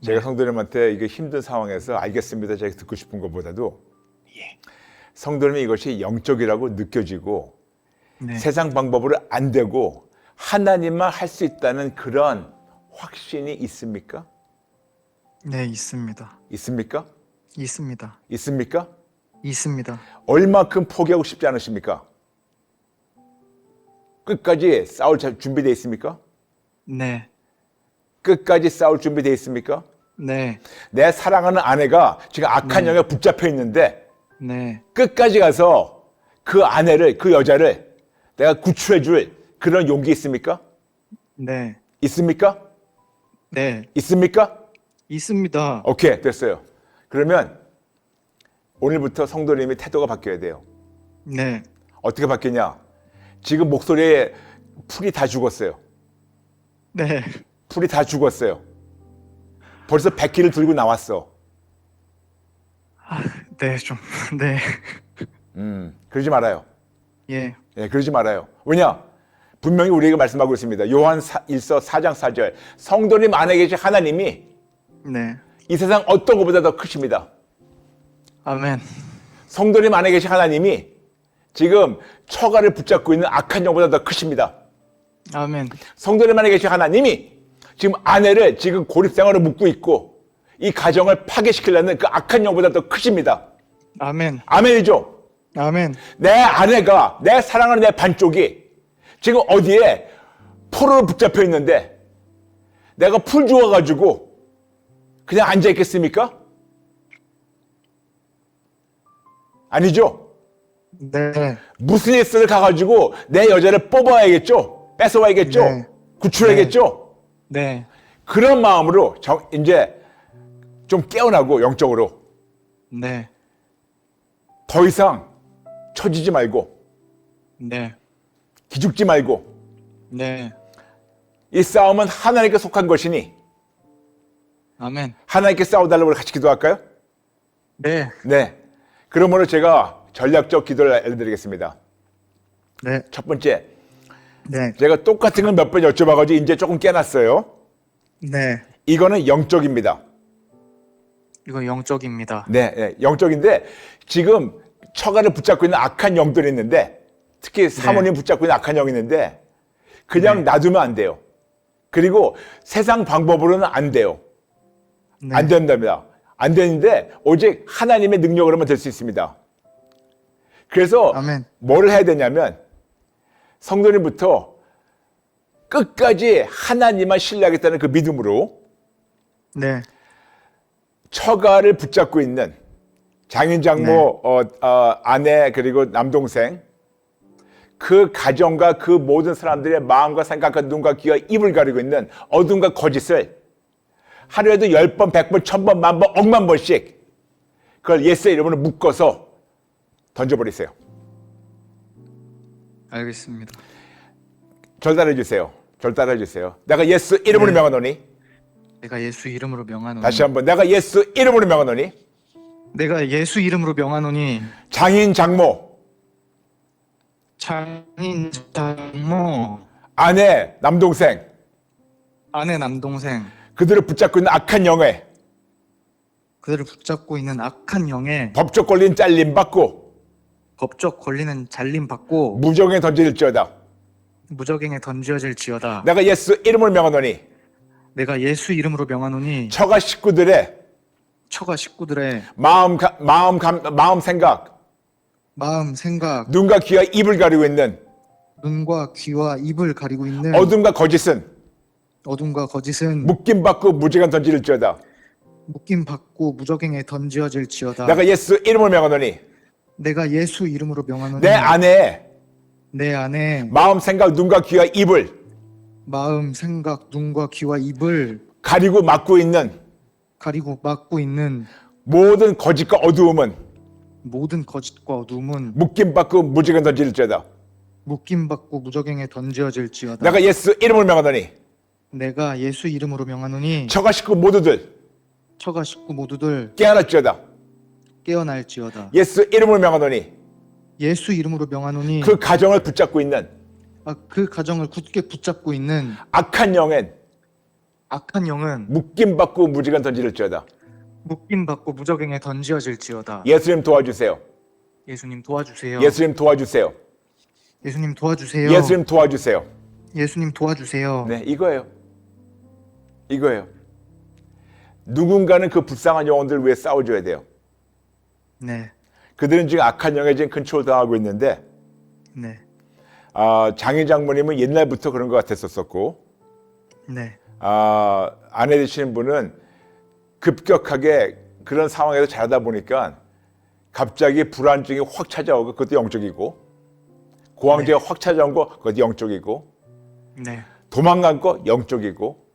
제가 성도님한테 이게 힘든 상황에서 알겠습니다, 제가 듣고 싶은 것보다도 예. 성도님이 이것이 영적이라고 느껴지고 네. 세상 방법으로 안 되고 하나님만 할 수 있다는 그런 확신이 있습니까? 네, 있습니다. 있습니까? 있습니다. 있습니까? 있습니다. 얼마큼 포기하고 싶지 않으십니까? 끝까지 싸울 준비되어 있습니까? 네. 끝까지 싸울 준비되어 있습니까? 네. 내 사랑하는 아내가 지금 악한 네. 영에 붙잡혀 있는데 네. 끝까지 가서 그 아내를, 그 여자를 내가 구출해 줄 그런 용기 있습니까? 네. 있습니까? 네. 있습니까? 있습니다. 오케이, 됐어요. 그러면 오늘부터 성도님의 태도가 바뀌어야 돼요. 네. 어떻게 바뀌냐? 지금 목소리에 풀이 다 죽었어요. 네. 풀이 다 죽었어요. 벌써 100기를 들고 나왔어. 네, 좀. 네. 그러지 말아요. 예. 예, 그러지 말아요. 왜냐? 분명히 우리에게 말씀하고 있습니다. 요한 1서 4장 4절. 성도님 안에 계신 하나님이 네. 이 세상 어떤 것보다 더 크십니다. 아멘. 성도님 안에 계신 하나님이 지금 처가를 붙잡고 있는 악한 영보다 더 크십니다. 아멘. 성도님 안에 계신 하나님이 지금 아내를 지금 고립생활로 묶고 있고 이 가정을 파괴시키려는 그 악한 영보다 더 크십니다. 아멘. 아멘이죠? 아멘. 내 아내가, 내 사랑하는 내 반쪽이 지금 어디에 포로로 붙잡혀 있는데 내가 풀 주워가지고 그냥 앉아있겠습니까? 아니죠? 네. 무슨 일을 가가지고 내 여자를 뽑아야겠죠? 뺏어와야겠죠? 네. 구출해야겠죠? 네. 그런 마음으로 이제 좀 깨어나고 영적으로 네. 더 이상 처지지 말고 네. 기죽지 말고 네. 이 싸움은 하나님께 속한 것이니 아멘. 하나님께 싸워달라고 같이 기도할까요? 네. 네. 그러므로 제가 전략적 기도를 알려드리겠습니다. 네. 첫 번째, 네. 제가 똑같은 걸 몇 번 여쭤봐가지고 이제 조금 깨놨어요. 네. 이거는 영적입니다. 이거 영적입니다. 네, 네, 영적인데 지금 처가를 붙잡고 있는 악한 영들이 있는데 특히 사모님 붙잡고 있는 악한 영이 있는데 그냥 놔두면 안 돼요. 그리고 세상 방법으로는 안 돼요. 네. 안 된답니다. 안 되는데 오직 하나님의 능력으로만 될 수 있습니다. 그래서 아멘. 뭘 해야 되냐면 성도님부터 끝까지 하나님만 신뢰하겠다는 그 믿음으로 네. 처가를 붙잡고 있는 장인 장모, 아내 그리고 남동생 그 가정과 그 모든 사람들의 마음과 생각과 눈과 귀와 입을 가리고 있는 어둠과 거짓을 하루에도 10번, 100번, 1000번, 만번, 억만 번씩 그걸 예수의 이름으로 묶어서 던져버리세요. 알겠습니다. 절 따라해주세요. 절 따라해주세요. 내가 예수 이름으로 네. 명하노니. 내가 예수 이름으로 명하노니. 다시 한번 내가 예수 이름으로 명하노니. 내가 예수 이름으로 명하노니. 장인 장모, 장인 장모, 아내 남동생 아내 남동생, 그들을 붙잡고 있는 악한 영에 그들을 붙잡고 있는 악한 영에 법적 권리는 잘림 받고 법적 권리는 잘림 받고 무정에 던질지어다. 무적행에 던져질지어다. 내가 예수 이름으로 명하노니. 내가 예수 이름으로 명하노니. 처가 식구들의 처가 식구들의 마음 생각, 마음 생각, 눈과 귀와 입을 가리고 있는 눈과 귀와 입을 가리고 있는 어둠과 거짓은 어둠과 거짓은 묶임 받고 무정에 던질지어다. 묶임 받고 무적행에 던지어질지어다. 내가 예수 이름으로 명하노니. 내가 예수 이름으로 명하노니. 내 안에 내 안에 마음 생각, 눈과 귀와 입을 마음 생각, 눈과 귀와 입을 가리고 막고 있는 가리고 막고 있는 모든 거짓과 어두움은 모든 거짓과 어둠은 묶임받고 무지개 던질지어다. 묶임받고 무적행에 던지어질지어다. 내가 예수 이름을 명하노니 내가 예수 이름으로 명하노니 처가 식구 모두들 처가 식구 모두들 깨어날지어다. 깨어날지어다. 예수 이름을 명하노니 예수 이름으로 명하노니 그 가정을 붙잡고 있는 그 가정을 굳게 붙잡고 있는 악한 영엔 악한 영은 묶임받고 무지개 던질지어다. 묶임받고 무적행에 던지어질지어다. 예수님 도와주세요. 예수님 도와주세요. 예수님 도와주세요. 예수님 도와주세요. 예수님 도와주세요. 예수님 도와주세요. 네, 이거예요. 누군가는 그 불쌍한 영혼들을 위해 싸워줘야 돼요. 네. 그들은 지금 악한 영에 지금 컨트롤 당하고 있는데, 네. 장인 장모님은 옛날부터 그런 것 같았었고, 네. 아내 되시는 분은 급격하게 그런 상황에서 자라다 보니까 갑자기 불안증이 확 찾아오고 그것도 영적이고, 고황제가 확 찾아온 거 그것도 영적이고, 네. 도망간 거 영적이고,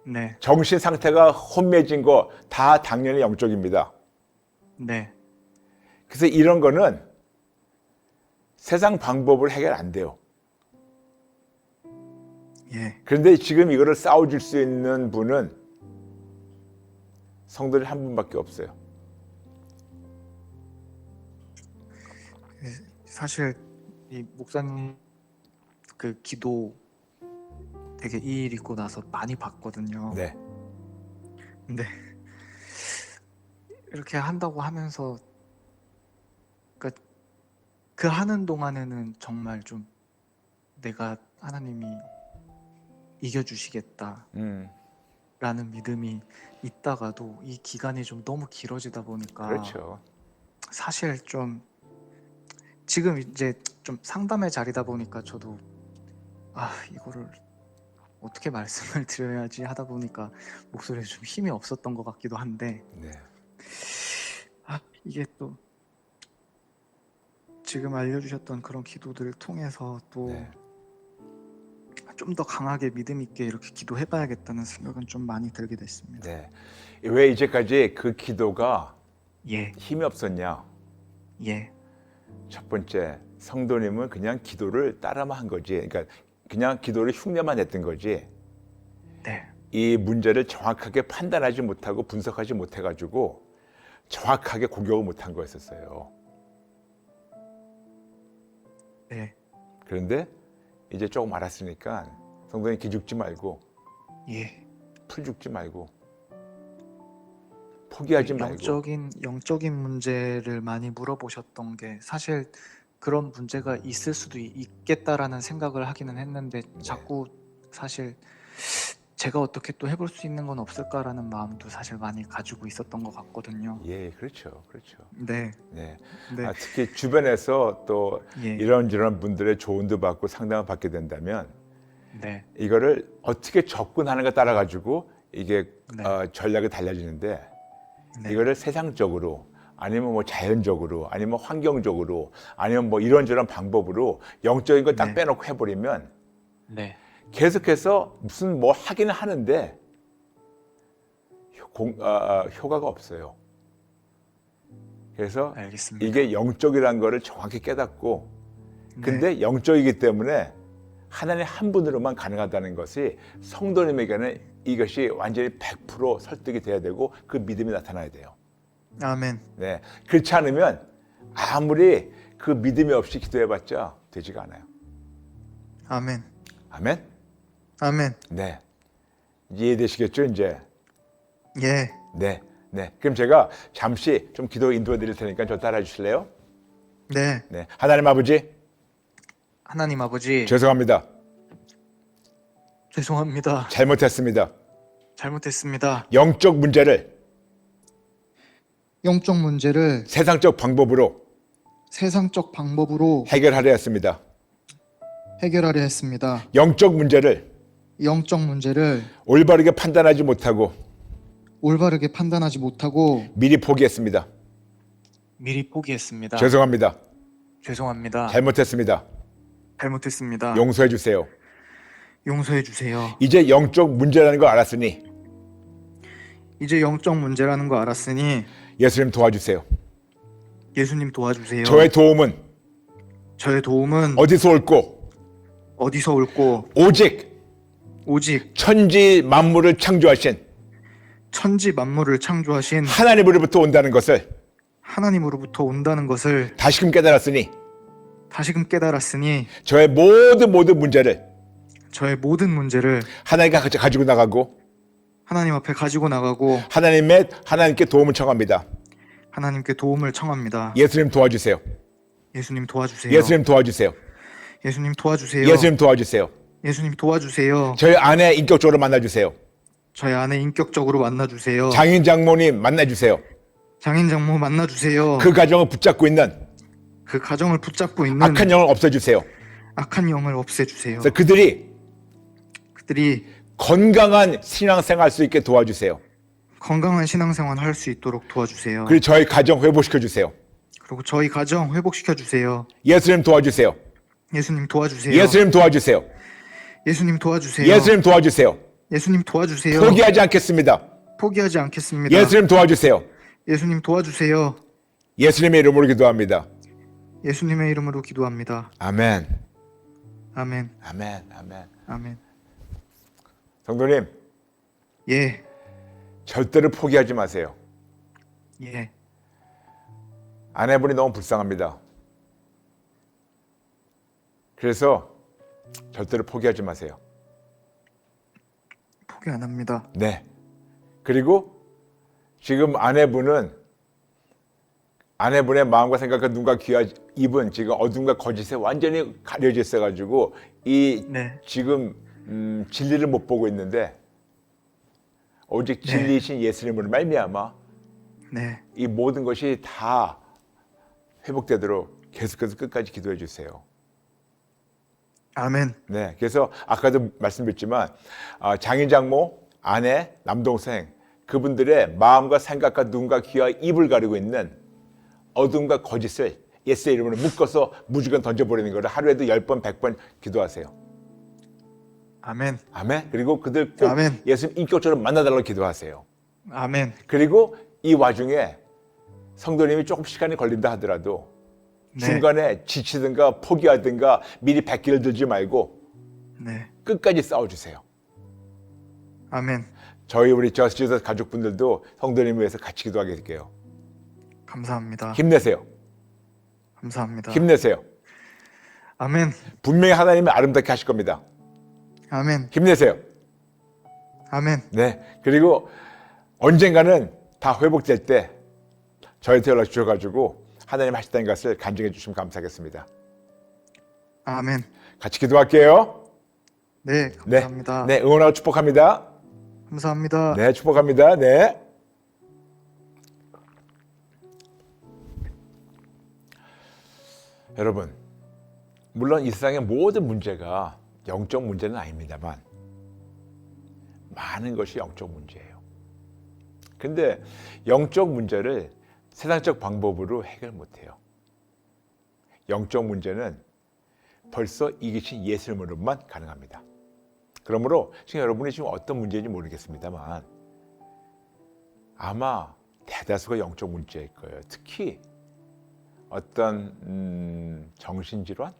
네. 정신 상태가 혼미해진 거 다 당연히 영적입니다. 네. 그래서 이런 거는 세상 방법으로 해결 안 돼요. 예. 그런데 지금 이거를 싸워줄 수 있는 분은 성도들 한 분밖에 없어요. 사실 이 목사님 그 기도 되게 이 일 있고 나서 많이 봤거든요. 네. 근데 이렇게 한다고 하면서 그 하는 동안에는 정말 좀 내가 하나님이 이겨주시겠다 라는 믿음이 있다가도 이 기간이 좀 너무 길어지다 보니까 그렇죠. 사실 좀 지금 이제 좀 상담의 자리다 보니까 저도 이거를 어떻게 말씀을 드려야지 하다 보니까 목소리에 좀 힘이 없었던 것 같기도 한데 네. 이게 또 지금 알려주셨던 그런 기도들을 통해서 또 좀 더 강하게 믿음 있게 이렇게 기도해봐야겠다는 생각은 좀 많이 들게 됐습니다. 네. 왜 이제까지 그 기도가 예, 힘이 없었냐? 예, 첫 번째, 성도님은 그냥 기도를 따라만 한 거지. 그러니까 그냥 기도를 흉내만 냈던 거지. 네, 이 문제를 정확하게 판단하지 못하고 분석하지 못해가지고 정확하게 공격을 못한 거였었어요. 네, 그런데 이제 조금 알았으니까 성도님 기죽지 말고 예. 풀 죽지 말고 포기하지 말고 영적인 문제를 많이 물어보셨던 게 사실 그런 문제가 있을 수도 있겠다라는 생각을 하기는 했는데 자꾸 사실 제가 어떻게 또 해볼 수 있는 건 없을까라는 마음도 사실 많이 가지고 있었던 것 같거든요. 예, 그렇죠. 네, 네. 네, 특히 주변에서 또 예, 이런저런 분들의 조언도 받고 상담을 받게 된다면 네, 이거를 어떻게 접근하는가 따라 가지고 이게 네. 전략이 달라지는데 네. 이거를 세상적으로 아니면 뭐 자연적으로 아니면 환경적으로 아니면 뭐 이런저런 방법으로 영적인 걸 딱 네. 빼놓고 해버리면 네, 계속해서 무슨 뭐 하기는 하는데 효과가 없어요. 그래서 알겠습니다. 이게 영적이라는 거를 정확히 깨닫고 네. 근데 영적이기 때문에 하나님 한 분으로만 가능하다는 것이 성도님에게는 이것이 완전히 100% 설득이 돼야 되고 그 믿음이 나타나야 돼요. 아멘. 네, 그렇지 않으면 아무리 그 믿음이 없이 기도해봤자 되지가 않아요. 아멘. 아멘? 아멘. 네, 이해되시겠죠 이제? 예. 네. 그럼 제가 잠시 좀 기도 인도해 드릴 테니까 저 따라해 주실래요? 네. 네, 하나님 아버지 하나님 아버지 죄송합니다. 죄송합니다. 잘못했습니다. 잘못했습니다. 영적 문제를 세상적 방법으로 세상적 방법으로 해결하려 했습니다. 영적 문제를 영적 문제를 올바르게 판단하지 못하고 미리 포기했습니다. 미리 포기했습니다. 죄송합니다. 잘못했습니다. 용서해 주세요. 용서해 주세요. 이제 영적 문제라는 걸 알았으니 예수님 도와주세요. 예수님 도와주세요. 저의 도움은 저의 도움은 어디서 올고 어디서 올고 오직 오직 천지 만물을 창조하신 천지 만물을 창조하신 하나님으로부터 온다는 것을 하나님으로부터 온다는 것을 다시금 깨달았으니 다시금 깨달았으니 저의 모든 문제를 저의 모든 문제를 하나님께 가지고 나가고 하나님 앞에 가지고 나가고 하나님께 도움을 청합니다. 하나님께 도움을 청합니다. 예수님 도와주세요. 예수님 도와주세요. 예수님 도와주세요. 예수님 도와주세요. 예수님 도와주세요. 예수님 도와주세요. 저희 아내 인격적으로 만나주세요. 저희 아내 인격적으로 만나주세요. 장인 장모님 만나주세요. 장인 장모 만나주세요. 그 가정을 붙잡고 있는 그 가정을 붙잡고 있는 악한 영을 없애주세요. 악한 영을 없애주세요. 그래서 그들이 건강한 신앙생활 할 수 있게 도와주세요. 건강한 신앙생활 할 수 있도록 도와주세요. 그리고 저희 가정 회복시켜 주세요. 그리고 저희 가정 회복시켜 주세요. 예수님 도와주세요. 예수님 도와주세요. 예수님 도와주세요. 예수님 도와주세요. 예수님 도와주세요. 예수님 도와주세요. 포기하지 않겠습니다. 포기하지 않겠습니다. 예수님 도와주세요. 예수님 도와주세요. 예수님의 이름으로 기도합니다. 예수님의 이름으로 기도합니다. 아멘. 아멘. 아멘. 아멘. 아멘. 성도님, 예. 절대로 포기하지 마세요. 예. 아내분이 너무 불쌍합니다. 그래서 절대로 포기하지 마세요. 포기 안 합니다. 네. 그리고 지금 아내분의 마음과 생각과 눈과 귀와 입은 지금 어둠과 거짓에 완전히 가려져 있어가지고 네. 지금 진리를 못 보고 있는데 오직 진리이신 예수님으로 말미암아 네. 이 모든 것이 다 회복되도록 계속해서 끝까지 기도해 주세요. 아멘. 네, 그래서 아까도 말씀드렸지만 장인 장모, 아내, 남동생 그분들의 마음과 생각과 눈과 귀와 입을 가리고 있는 어둠과 거짓을 예수의 이름으로 묶어서 무조건 던져버리는 것을 하루에도 10번, 100번 기도하세요. 아멘. 아멘. 그리고 그들 꼭 아멘. 예수님 인격적으로 만나달라고 기도하세요. 아멘. 그리고 이 와중에 성도님이 조금 시간이 걸린다 하더라도 네. 중간에 지치든가 포기하든가 미리 백기를 들지 말고 네. 끝까지 싸워주세요. 아멘. 우리 저스티스 가족분들도 성도님을 위해서 같이 기도하게 될게요. 감사합니다. 힘내세요. 감사합니다. 힘내세요. 아멘. 분명히 하나님이 아름답게 하실 겁니다. 아멘. 힘내세요. 아멘. 네. 그리고 언젠가는 다 회복될 때 저희한테 연락 주셔가지고 하나님 하셨다는 것을 간증해 주시면 감사하겠습니다. 아멘. 같이 기도할게요. 네, 감사합니다. 네, 응원하고 축복합니다. 감사합니다. 네, 축복합니다. 네. 여러분, 물론 이 세상의 모든 문제가 영적 문제는 아닙니다만 많은 것이 영적 문제예요. 근데 영적 문제를 세상적 방법으로 해결 못해요. 영적 문제는 벌써 이기신 예수님으로만 가능합니다. 그러므로 지금 여러분이 지금 어떤 문제인지 모르겠습니다만 아마 대다수가 영적 문제일 거예요. 특히 어떤 정신질환?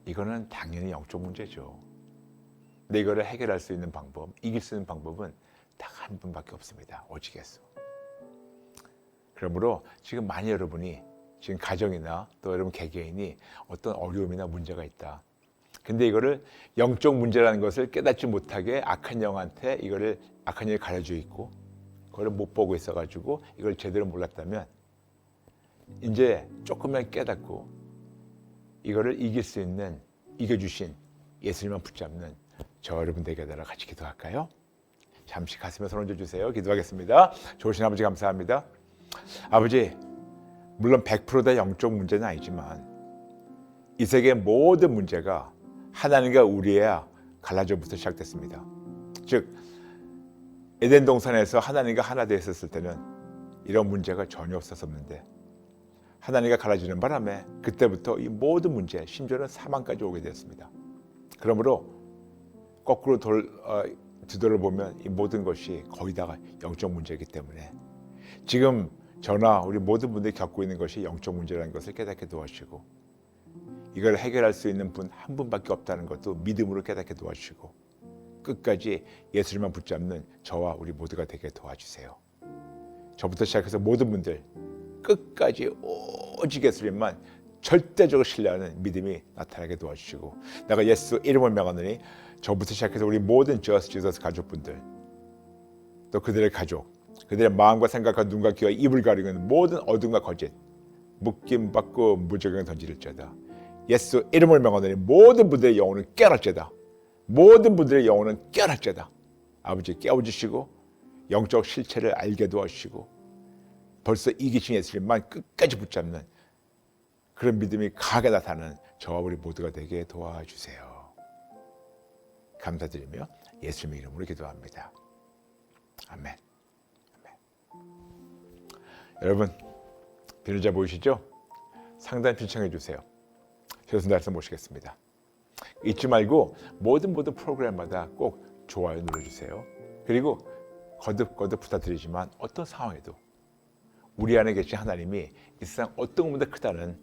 이거는 당연히 영적 문제죠. 근데 이거를 해결할 수 있는 방법, 이길 수 있는 방법은 딱 한 분밖에 없습니다. 오직 예수. 그러므로 지금 많이 여러분이 지금 가정이나 또 여러분 개개인이 어떤 어려움이나 문제가 있다. 근데 이거를 영적 문제라는 것을 깨닫지 못하게 악한 영한테 이거를 악한 영이 가려져 있고 그걸 못 보고 있어가지고 이걸 제대로 몰랐다면 이제 조금만 깨닫고 이거를 이길 수 있는 이겨주신 예수님만 붙잡는 저 여러분들에게 같이 기도할까요? 잠시 가슴에 손 얹어주세요. 기도하겠습니다. 좋으신 아버지 감사합니다. 아버지, 물론 100%다 영적 문제는 아니지만 이 세계의 모든 문제가 하나님과 우리의 갈라져부터 시작됐습니다. 즉 에덴 동산에서 하나님과 하나 되어 있었을 때는 이런 문제가 전혀 없었었는데 하나님과 갈라지는 바람에 그때부터 이 모든 문제, 심지어는 사망까지 오게 되었습니다. 그러므로 거꾸로 뒤돌아보면 이 모든 것이 거의 다가 영적 문제이기 때문에 지금 저나 우리 모든 분들이 겪고 있는 것이 영적 문제라는 것을 깨닫게 도와주시고 이걸 해결할 수 있는 분 한 분밖에 없다는 것도 믿음으로 깨닫게 도와주시고 끝까지 예수님만 붙잡는 저와 우리 모두가 되게 도와주세요. 저부터 시작해서 모든 분들 끝까지 오직 예수님만 절대적으로 신뢰하는 믿음이 나타나게 도와주시고 내가 예수 이름을 명하노니 저부터 시작해서 우리 모든 저스 지저스 가족분들 또 그들의 가족 그들의 마음과 생각과 눈과 귀와 입을 가리는 모든 어둠과 거짓 묶임 받고 무적을 던지릴지어다. 예수 이름을 명하노니 모든 분들의 영혼은 깨어날지어다. 모든 분들의 영혼은 깨어날지어다. 아버지 깨워주시고 영적 실체를 알게 도와주시고 벌써 이기신 예수님만 끝까지 붙잡는 그런 믿음이 강하게 나타나는 저와 우리 모두가 되게 도와주세요. 감사드리며 예수님의 이름으로 기도합니다. 아멘. 여러분 비누자 보이시죠? 상단 신청해 주세요. 교수님께서 모시겠습니다. 잊지 말고 모든 프로그램마다 꼭 좋아요 눌러주세요. 그리고 거듭 부탁드리지만 어떤 상황에도 우리 안에 계신 하나님이 이 세상 어떤 것보다 크다는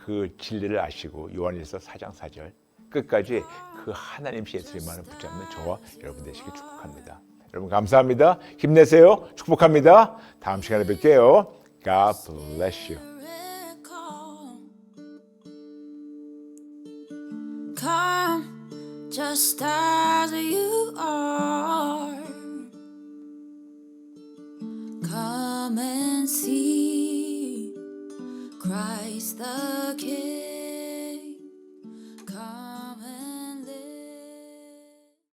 그 진리를 아시고 요한일서 4장 4절 끝까지 그 하나님 예수님만을 붙잡는 저와 여러분 되시길 축복합니다. 여러분 감사합니다. 힘내세요. 축복합니다. 다음 시간에 뵐게요. God bless you. Come just as you are. Come and see Christ the King.